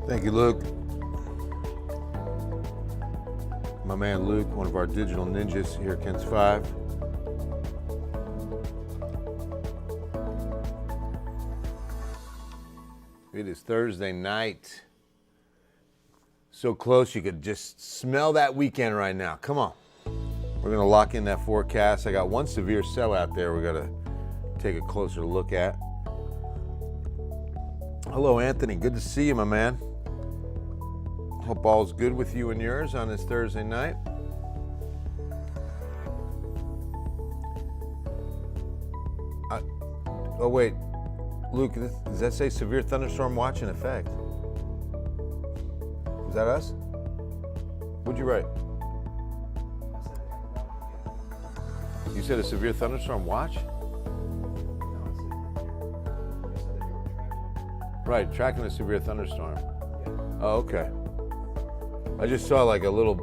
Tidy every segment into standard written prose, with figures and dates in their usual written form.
Thank you, Luke. My man Luke, one of our digital ninjas here at KENS 5. It is Thursday night. So close you could just smell that weekend right now. Come on. We're going to lock in that forecast. I got one severe cell out there we got to take a closer look at. Hello, Anthony. Good to see you, my man. Hope all's good with you and yours on this Thursday night. Oh, wait. Luke, does that say severe thunderstorm watch in effect? Is that us? What'd you write? You said a severe thunderstorm watch? Right, tracking a severe thunderstorm. Oh, okay. I just saw like a little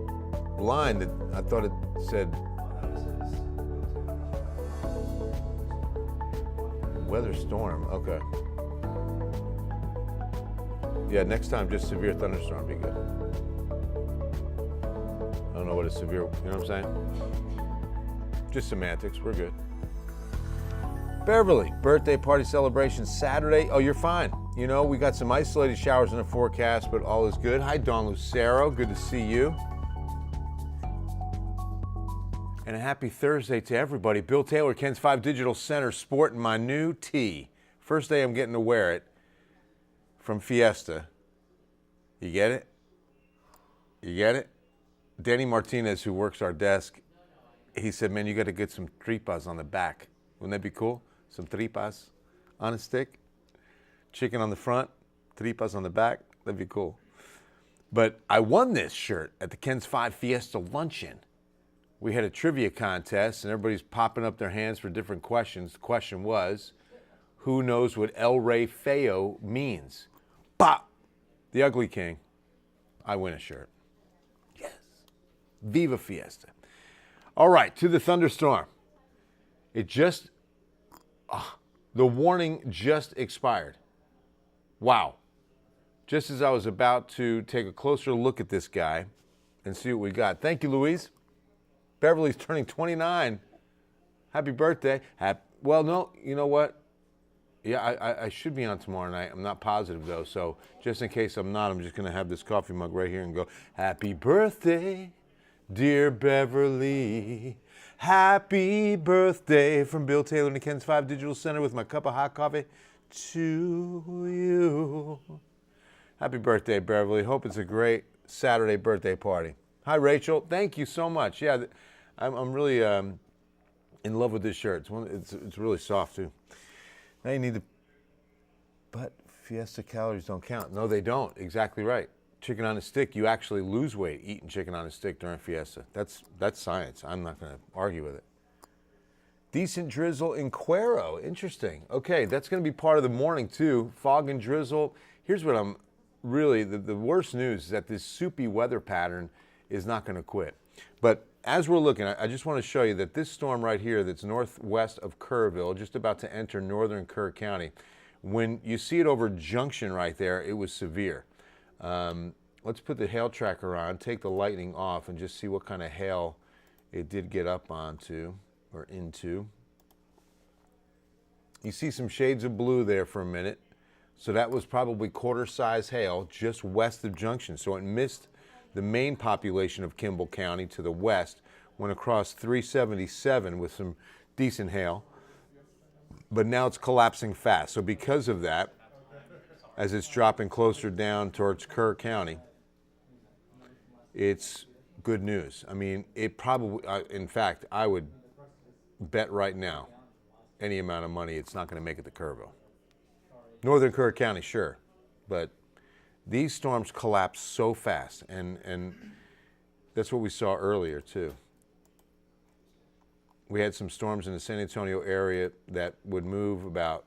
line that I thought it said weather storm. Okay. Yeah, next time just severe thunderstorm be good. I don't know what a severe, you know what I'm saying? Just semantics, we're good. Beverly, birthday party celebration Saturday. Oh, you're fine. You know, we got some isolated showers in the forecast, but all is good. Hi, Don Lucero. Good to see you. And a happy Thursday to everybody. Bill Taylor, KENS 5 Digital Center, sporting my new tee. First day I'm getting to wear it from Fiesta. You get it? You get it? Danny Martinez, who works our desk, he said, man, you got to get some tripas on the back. Wouldn't that be cool? Some tripas on a stick. Chicken on the front, tripas on the back. That'd be cool. But I won this shirt at the KENS 5 Fiesta Luncheon. We had a trivia contest, and everybody's popping up their hands for different questions. The question was, who knows what El Rey Feo means? Pop! The Ugly King. I win a shirt. Yes. Viva Fiesta. All right, to the thunderstorm. It just, the warning just expired. Wow. Just as I was about to take a closer look at this guy and see what we got. Thank you, Louise. Beverly's turning 29. Happy birthday. Well, no, you know what? Yeah, I should be on tomorrow night. I'm not positive, though. So just in case I'm not, I'm just going to have this coffee mug right here and go, happy birthday, dear Beverly. Happy birthday from Bill Taylor in the KENS 5 Digital Center with my cup of hot coffee to you. Happy birthday, Beverly. Hope it's a great Saturday birthday party. Hi, Rachel. Thank you so much. Yeah, I'm really in love with this shirt. It's really soft, too. Now you need to, but Fiesta calories don't count. No, they don't. Exactly right. Chicken on a stick, you actually lose weight eating chicken on a stick during Fiesta. That's science. I'm not going to argue with it. Decent drizzle in Cuero. Interesting. Okay, that's going to be part of the morning, too. Fog and drizzle. Here's what I'm really, the worst news is that this soupy weather pattern is not going to quit. But as we're looking, I just want to show you that this storm right here that's northwest of Kerrville, just about to enter northern Kerr County, when you see it over Junction right there, it was severe. Let's put the hail tracker on, take the lightning off, and just see what kind of hail it did get up onto or into. You see some shades of blue there for a minute. So that was probably quarter-size hail just west of Junction. So it missed the main population of Kimball County to the west, went across 377 with some decent hail. But now it's collapsing fast. So because of that, as it's dropping closer down towards Kerr County, it's good news. I mean, it probably, in fact, I would bet right now, any amount of money, it's not going to make it to Kerrville. Northern Kerr County, sure, but these storms collapse so fast, and that's what we saw earlier, too. We had some storms in the San Antonio area that would move about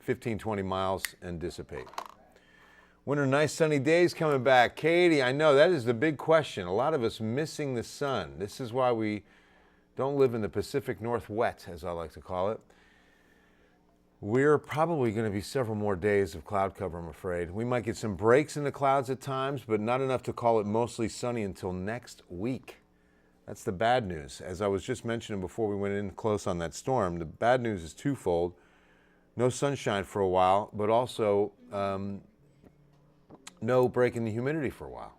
15, 20 miles and dissipate. When are nice sunny days coming back? Katie, I know that is the big question. A lot of us missing the sun. This is why we don't live in the Pacific Northwest, as I like to call it. We're probably going to be several more days of cloud cover, I'm afraid. We might get some breaks in the clouds at times, but not enough to call it mostly sunny until next week. That's the bad news. As I was just mentioning before we went in close on that storm, the bad news is twofold. No sunshine for a while, but also no break in the humidity for a while.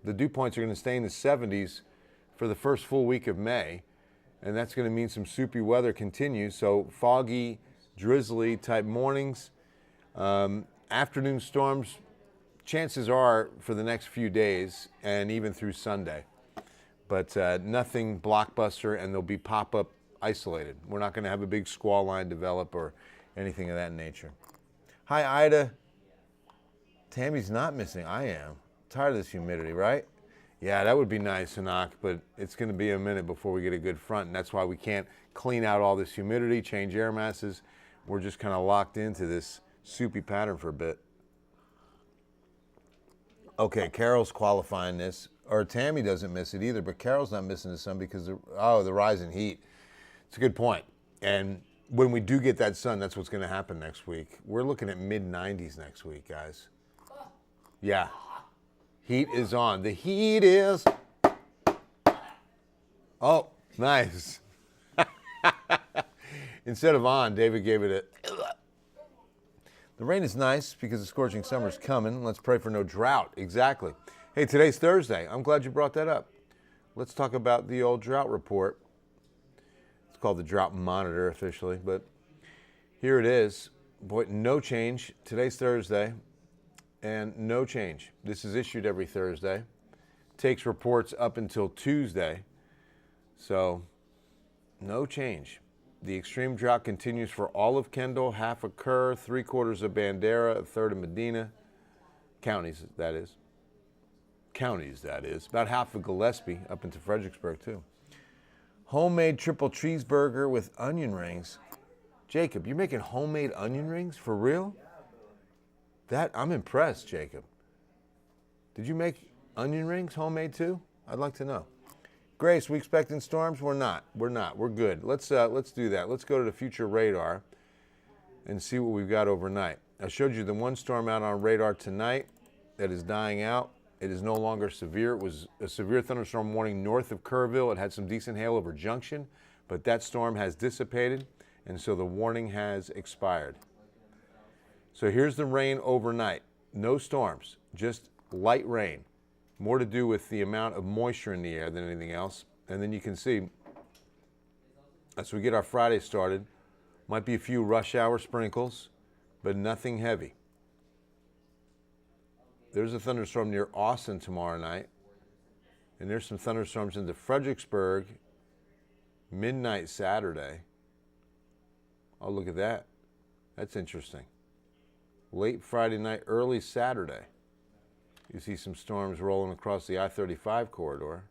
The dew points are going to stay in the 70s for the first full week of May, and that's going to mean some soupy weather continues. So foggy, drizzly type mornings, afternoon storms, chances are for the next few days and even through Sunday. But nothing blockbuster, and they'll be pop-up isolated. We're not going to have a big squall line develop or anything of that nature. Hi, Ida. Tammy's not missing. I am. Tired of this humidity, right? Yeah, that would be nice, Hanak, but it's going to be a minute before we get a good front, and that's why we can't clean out all this humidity, change air masses. We're just kind of locked into this soupy pattern for a bit. Okay, Carol's qualifying this, or Tammy doesn't miss it either, but Carol's not missing the sun because the rise in heat. It's a good point. And when we do get that sun, that's what's going to happen next week. We're looking at mid-90s next week, guys. Yeah. Heat is on. The heat is... Oh, nice. Instead of on, David gave it a... The rain is nice because the scorching summer is coming. Let's pray for no drought. Exactly. Hey, today's Thursday. I'm glad you brought that up. Let's talk about the old drought report. It's called the Drought Monitor officially, but here it is. Boy, no change. Today's Thursday, and no change. This is issued every Thursday. Takes reports up until Tuesday, so no change. The extreme drought continues for all of Kendall, half of Kerr, 3/4 of Bandera, a third of Medina. Counties, that is. Counties, that is. About half of Gillespie, up into Fredericksburg, too. Homemade triple cheeseburger with onion rings. Jacob, you're making homemade onion rings? For real? I'm impressed, Jacob. Did you make onion rings homemade, too? I'd like to know. Grace, we expecting storms? We're not. We're good. Let's do that. Let's go to the future radar and see what we've got overnight. I showed you the one storm out on radar tonight that is dying out. It is no longer severe. It was a severe thunderstorm warning north of Kerrville. It had some decent hail over Junction, but that storm has dissipated, and so the warning has expired. So here's the rain overnight. No storms, just light rain. More to do with the amount of moisture in the air than anything else. And then you can see, as we get our Friday started, might be a few rush hour sprinkles, but nothing heavy. There's a thunderstorm near Austin tomorrow night. And there's some thunderstorms into Fredericksburg, midnight Saturday. Oh, look at that. That's interesting. Late Friday night, early Saturday. You see some storms rolling across the I-35 corridor.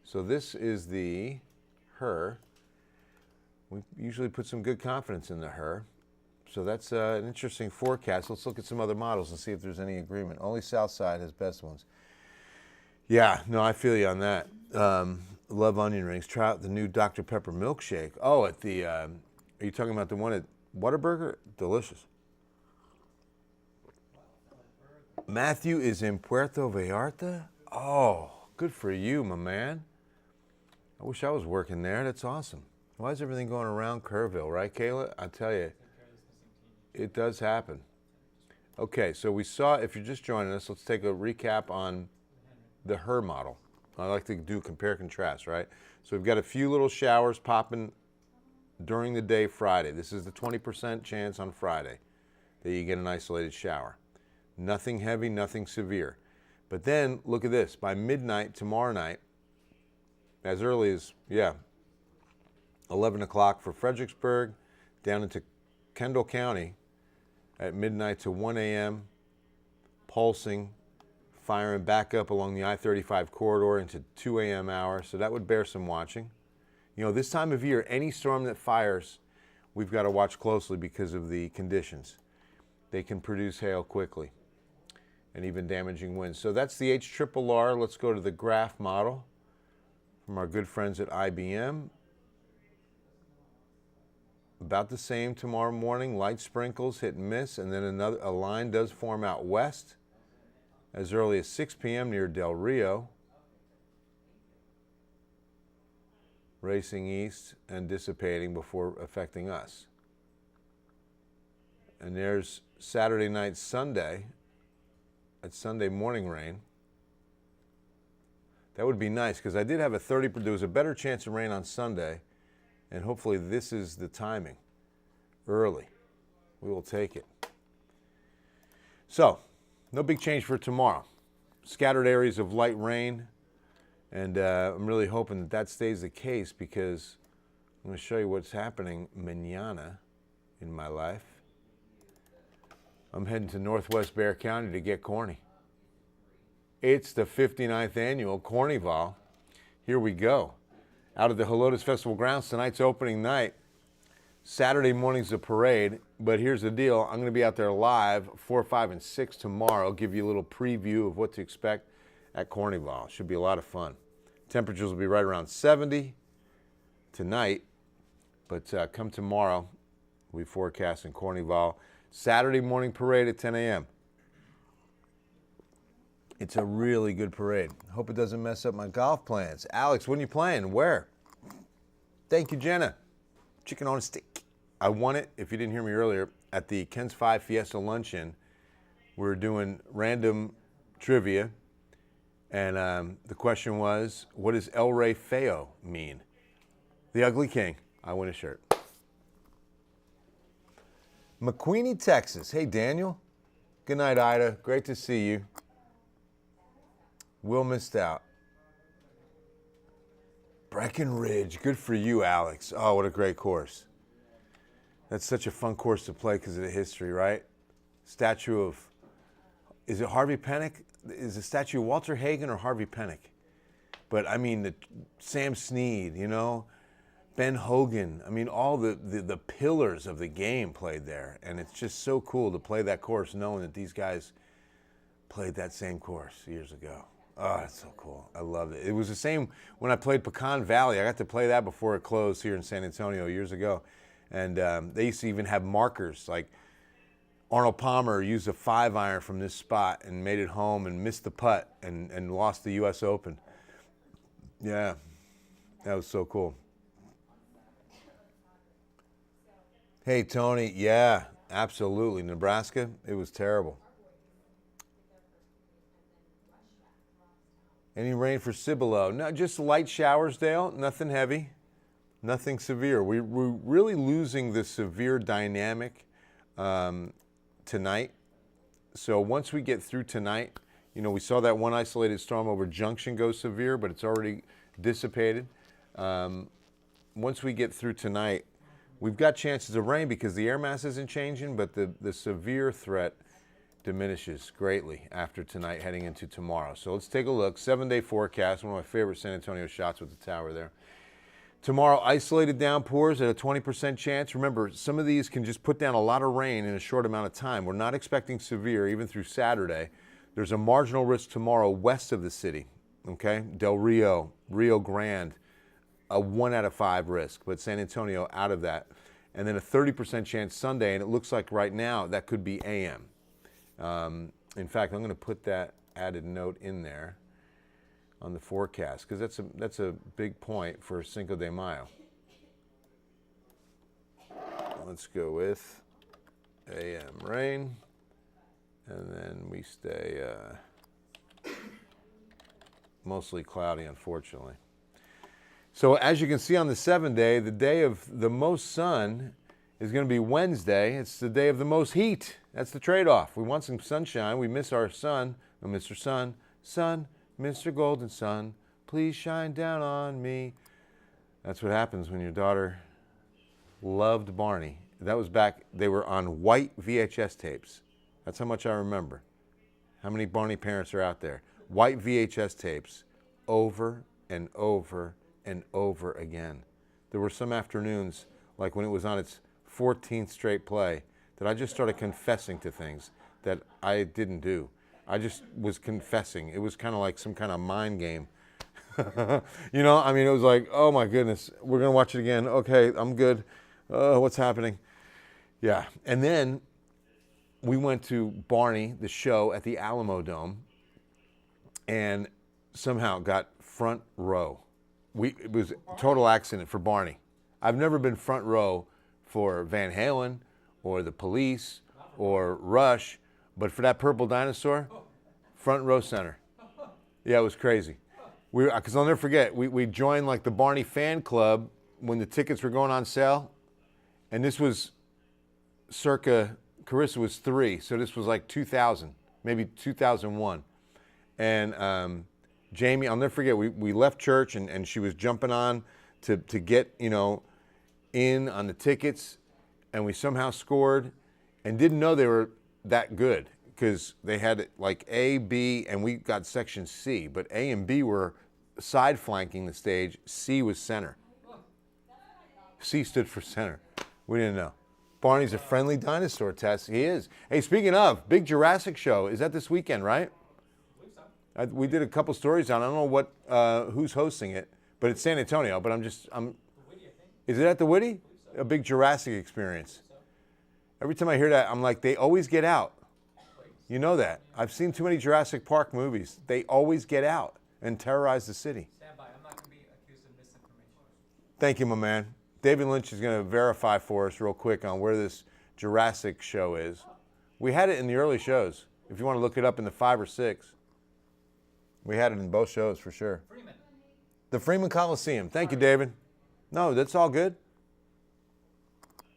So this is the HER. We usually put some good confidence in the HER. So that's an interesting forecast. Let's look at some other models and see if there's any agreement. Only Southside has best ones. Yeah, no, I feel you on that. Love onion rings. Try out the new Dr. Pepper milkshake. Oh, at the, are you talking about the one at Whataburger? Delicious. Matthew is in Puerto Vallarta? Oh, good for you, my man. I wish I was working there. That's awesome. Why is everything going around Kerrville, right, Kayla? I tell you, it does happen. Okay, so we saw, if you're just joining us, let's take a recap on the HER model. I like to do compare contrast, right? So we've got a few little showers popping during the day Friday. This is the 20% chance on Friday that you get an isolated shower. Nothing heavy, nothing severe. But then, look at this. By midnight tomorrow night, as early as, 11 o'clock for Fredericksburg, down into Kendall County at midnight to 1 a.m., pulsing, firing back up along the I-35 corridor into 2 a.m. hour. So that would bear some watching. You know, this time of year, any storm that fires, we've got to watch closely because of the conditions. They can produce hail quickly and even damaging winds. So that's the HRRR. Let's go to the graph model from our good friends at IBM. about the same tomorrow morning. Light sprinkles, hit and miss, and then a line does form out west as early as 6 p.m. near Del Rio, racing east and dissipating before affecting us. And there's Saturday night, Sunday. That's Sunday morning rain. That would be nice because I did have there was a better chance of rain on Sunday, and hopefully this is the timing. Early. We will take it. So, no big change for tomorrow. Scattered areas of light rain, and I'm really hoping that that stays the case because I'm going to show you what's happening mañana in my life. I'm heading to Northwest Bexar County to get corny. It's the 59th annual Cornyval. Here we go. Out of the Helotes Festival grounds, tonight's opening night. Saturday morning's a parade, but here's the deal. I'm going to be out there live 4, 5, and 6 tomorrow. Give you a little preview of what to expect at Cornyval. Should be a lot of fun. Temperatures will be right around 70 tonight, but come tomorrow, we forecast in Cornyval. Saturday morning parade at 10 a.m. It's a really good parade. Hope it doesn't mess up my golf plans. Alex, when are you playing? Where? Thank you, Jenna. Chicken on a stick. I won it, if you didn't hear me earlier, at the Ken's 5 Fiesta Luncheon. We're doing random trivia, and the question was, what does El Rey Feo mean? The Ugly King. I win a shirt. McQueenie, Texas. Hey, Daniel. Good night, Ida. Great to see you. Will missed out. Breckenridge. Good for you, Alex. Oh, what a great course. That's such a fun course to play because of the history, right? Statue of, is it Harvey Penick? Is the statue of Walter Hagen or Harvey Penick? But, I mean, Sam Snead, you know, Ben Hogan. I mean, all the pillars of the game played there. And it's just so cool to play that course knowing that these guys played that same course years ago. Oh, that's so cool. I loved it. It was the same when I played Pecan Valley. I got to play that before it closed here in San Antonio years ago. And they used to even have markers. Like Arnold Palmer used a 5-iron from this spot and made it home and missed the putt and lost the U.S. Open. Yeah, that was so cool. Hey, Tony. Yeah, absolutely. Nebraska, it was terrible. Any rain for Cibolo? No, just light showers, Dale. Nothing heavy, nothing severe. We're really losing the severe dynamic tonight. So once we get through tonight, you know, we saw that one isolated storm over Junction go severe, but it's already dissipated. Once we get through tonight, we've got chances of rain because the air mass isn't changing, but the severe threat diminishes greatly after tonight heading into tomorrow. So let's take a look. 7-day forecast, one of my favorite San Antonio shots with the tower there. Tomorrow, isolated downpours at a 20% chance. Remember, some of these can just put down a lot of rain in a short amount of time. We're not expecting severe even through Saturday. There's a marginal risk tomorrow west of the city, okay? Del Rio, Rio Grande, a 1 out of 5 risk, but San Antonio out of that. And then a 30% chance Sunday, and it looks like right now that could be AM. In fact, I'm going to put that added note in there on the forecast because that's a big point for Cinco de Mayo. Let's go with AM rain, and then we stay mostly cloudy, unfortunately. So as you can see on the 7-day, the day of the most sun is going to be Wednesday. It's the day of the most heat. That's the trade-off. We want some sunshine. We miss our sun. Oh, Mr. Sun, sun, Mr. Golden Sun, please shine down on me. That's what happens when your daughter loved Barney. That was back, they were on white VHS tapes. That's how much I remember. How many Barney parents are out there? White VHS tapes over and over and over again. There were some afternoons, like when it was on its 14th straight play, that I just started confessing to things that I didn't do. I just was confessing. It was kind of like some kind of mind game. You know, I mean, it was like, oh my goodness, we're going to watch it again. Okay, I'm good. Oh, what's happening? Yeah. And then we went to Barney, the show at the Alamo Dome, and somehow got front row. It was a total accident for Barney. I've never been front row for Van Halen or the Police or Rush, but for that Purple Dinosaur, front row center. Yeah, it was crazy. Because I'll never forget, we joined like the Barney fan club when the tickets were going on sale, and this was circa, Carissa was 3, so this was like 2000, maybe 2001. And Jamie, I'll never forget, we left church and she was jumping on to get, in on the tickets, and we somehow scored and didn't know they were that good because they had like A, B, and we got section C, but A and B were side flanking the stage. C was center. C stood for center. We didn't know. Barney's a friendly dinosaur, Tess. He is. Hey, speaking of, big Jurassic show. Is that this weekend, right? We did a couple stories on it. I don't know who's hosting it, but it's San Antonio. But is it at the Whitty? A big Jurassic experience. Every time I hear that, I'm like, they always get out. You know that. I've seen too many Jurassic Park movies. They always get out and terrorize the city. Stand by. I'm not going to be accused of misinformation. Thank you, my man. David Lynch is going to verify for us real quick on where this Jurassic show is. We had it in the early shows. If you want to look it up in the 5 or 6. We had it in both shows for sure. Freeman. The Freeman Coliseum. Thank you, David. No, that's all good.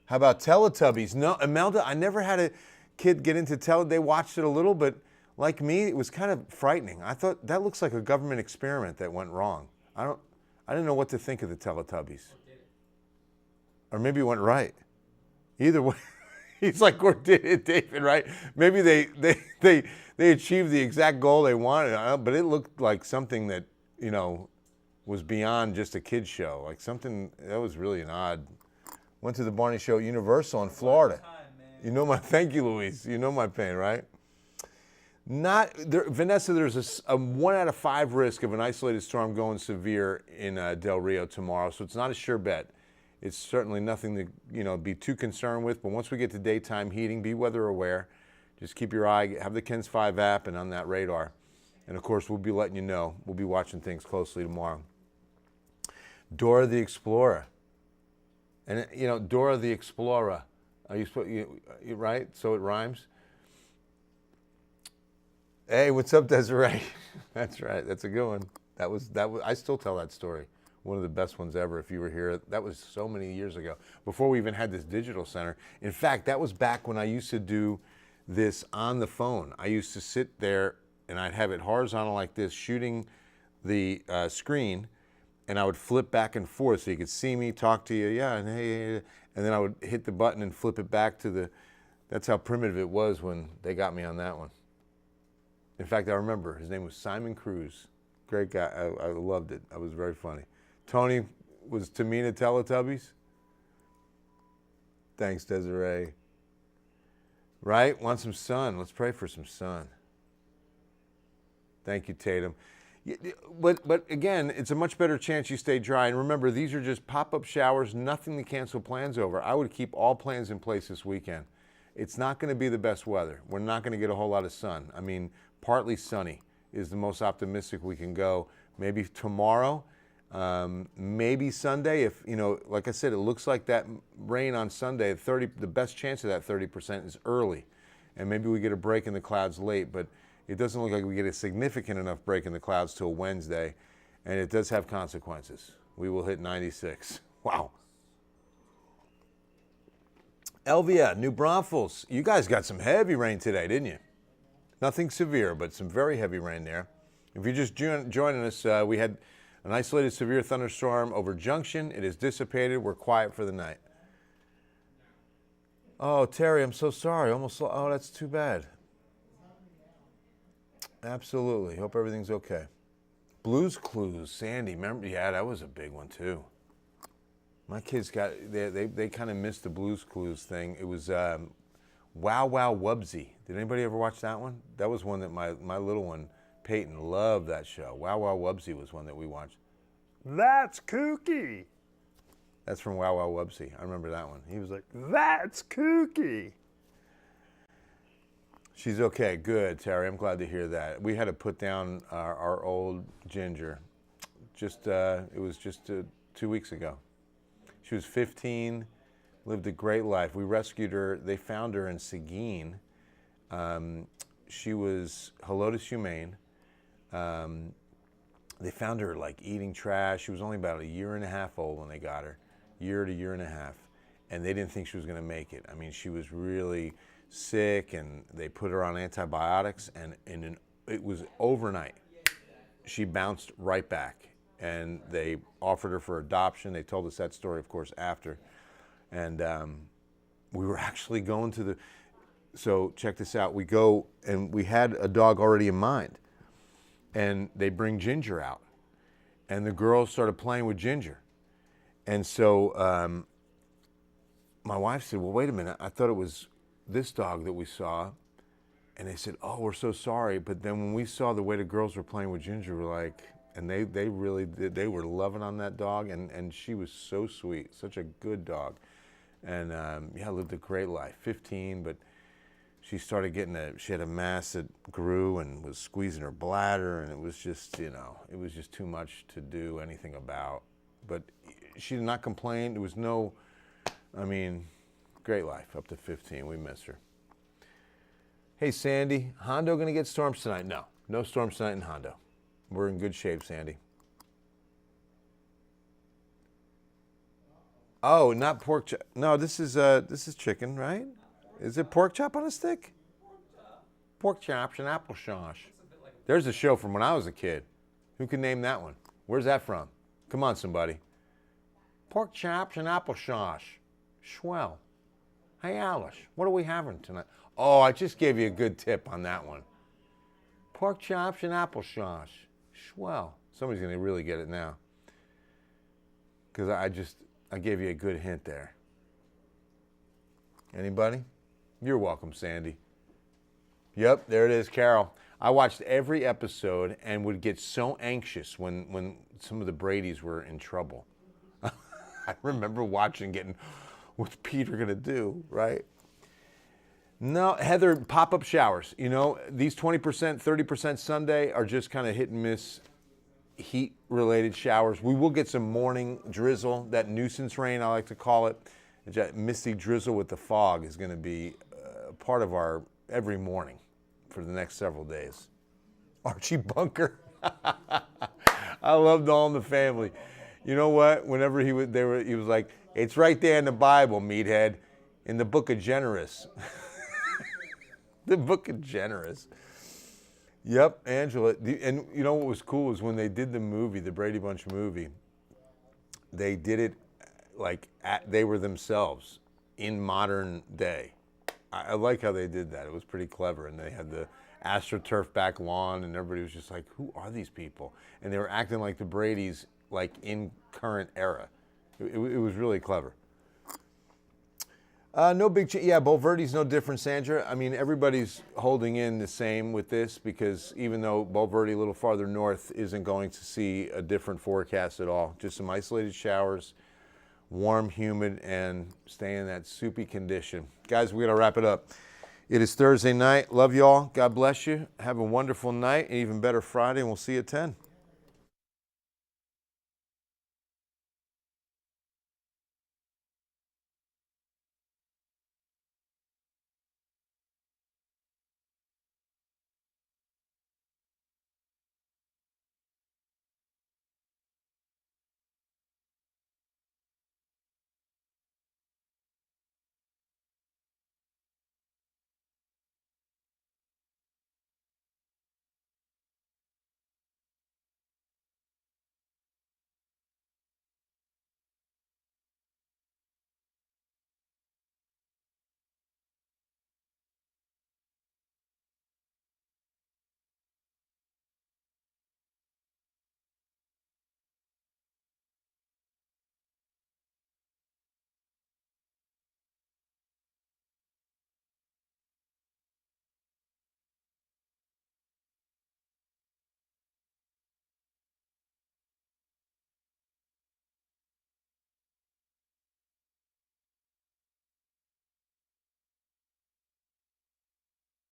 How about Teletubbies? No, Imelda, I never had a kid get into Teletubbies. They watched it a little, but like me, it was kind of frightening. I thought that looks like a government experiment that went wrong. I didn't know what to think of the Teletubbies. Or maybe it went right. Either way, he's like, or did it, David, right? Maybe they achieved the exact goal they wanted, but it looked like something that, was beyond just a kid's show. Like something that was really an odd. Went to the Barney show at Universal in Florida. Thank you, Louise. You know my pain, right? Vanessa, there's a 1 out of 5 risk of an isolated storm going severe in Del Rio tomorrow, so it's not a sure bet. It's certainly nothing to be too concerned with, but once we get to daytime heating, be weather aware. Just keep your eye, have the KENS 5 app and on that radar. And of course, we'll be letting you know. We'll be watching things closely tomorrow. Dora the Explorer. And Dora the Explorer. Are you supposed right? So it rhymes. Hey, what's up, Desiree? That's right. That's a good one. That was. I still tell that story. One of the best ones ever. If you were here, that was so many years ago. Before we even had this digital center. In fact, that was back when I used to do this on the phone. I used to sit there and I'd have it horizontal like this, shooting the screen. And I would flip back and forth so you could see me, talk to you, yeah, and hey, and then I would hit the button and flip it back to the, that's how primitive it was when they got me on that one. In fact, I remember, his name was Simon Cruz. Great guy, I loved it. That was very funny. Tony was Tamina Teletubbies. Thanks, Desiree. Right, want some sun, let's pray for some sun. Thank you, Tatum. But again, it's a much better chance you stay dry. And remember, these are just pop-up showers, nothing to cancel plans over. I would keep all plans in place this weekend. It's not going to be the best weather. We're not going to get a whole lot of sun. I mean, partly sunny is the most optimistic we can go. Maybe tomorrow, maybe Sunday. If, like I said, it looks like that rain on Sunday, the best chance of that 30% is early. And maybe we get a break in the clouds late, but it doesn't look like we get a significant enough break in the clouds till Wednesday, and it does have consequences. We will hit 96. Wow. Elvia, New Braunfels. You guys got some heavy rain today, didn't you? Nothing severe, but some very heavy rain there. If you're just joining us, we had an isolated severe thunderstorm over Junction. It has dissipated. We're quiet for the night. Oh, Terry, I'm so sorry. Oh, that's too bad. Absolutely. Hope everything's okay. Blues Clues, Sandy. Remember? Yeah, that was a big one too. My kids they kind of missed the Blues Clues thing. It was Wow Wow Wubsy. Did anybody ever watch that one? That was one that my little one, Peyton, loved that show. Wow Wow Wubsy was one that we watched. That's kooky. That's from Wow Wow Wubsy. I remember that one. He was like, "That's kooky." She's okay. Good, Terry. I'm glad to hear that. We had to put down our old Ginger. It was just 2 weeks ago. She was 15, lived a great life. We rescued her. They found her in Seguin. She was Helotes humane. They found her like eating trash. She was only about a year and a half old when they got her, year to year and a half, and they didn't think she was going to make it. I mean, she was really sick, and they put her on antibiotics, and it was overnight. She bounced right back, and they offered her for adoption. They told us that story, of course, after, and we were actually going to the. So check this out. We go, and we had a dog already in mind. And they bring Ginger out. And the girls started playing with Ginger. And so my wife said, well, wait a minute. I thought it was this dog that we saw. And they said, oh, we're so sorry. But then when we saw the way the girls were playing with Ginger, we're like, and they really did, they were loving on that dog. And she was so sweet, such a good dog. And yeah, lived a great life, 15, but she started she had a mass that grew and was squeezing her bladder, and it was just, it was just too much to do anything about. But she did not complain. There was great life up to 15. We miss her. Hey, Sandy, Hondo going to get storms tonight? No storms tonight in Hondo. We're in good shape, Sandy. Oh, not pork chop. No, this is chicken, right? Is it pork chop on a stick? Pork chops and applesauce. There's a show from when I was a kid. Who can name that one? Where's that from? Come on, somebody. Pork chops and applesauce. Swell. Hey, Alice, what are we having tonight? Oh, I just gave you a good tip on that one. Pork chops and applesauce. Swell. Somebody's going to really get it now. Because I gave you a good hint there. Anybody? You're welcome, Sandy. Yep, there it is, Carol. I watched every episode and would get so anxious when some of the Bradys were in trouble. I remember watching, what's Peter going to do, right? No, Heather, pop-up showers. These 20%, 30% Sunday are just kind of hit and miss heat-related showers. We will get some morning drizzle, that nuisance rain, I like to call it. That misty drizzle with the fog is going to be part of our every morning for the next several days. Archie Bunker. I loved All in the Family. You know what? Whenever he was like, it's right there in the Bible, meathead, in the book of Generous. The book of Generous. Yep, Angela. And you know what was cool is when they did the movie, the Brady Bunch movie, they did it like they were themselves in modern day. I like how they did that. It was pretty clever. And they had the AstroTurf back lawn, and everybody was just like, who are these people? And they were acting like the Bradys, like in current era. It was really clever. No big change. Yeah, Bulverde's no different, Sandra. I mean, everybody's holding in the same with this because even though Bulverde a little farther north isn't going to see a different forecast at all, just some isolated showers, warm, humid, and stay in that soupy condition. Guys, we got to wrap it up. It is Thursday night. Love y'all. God bless you. Have a wonderful night, and even better Friday, and we'll see you at 10.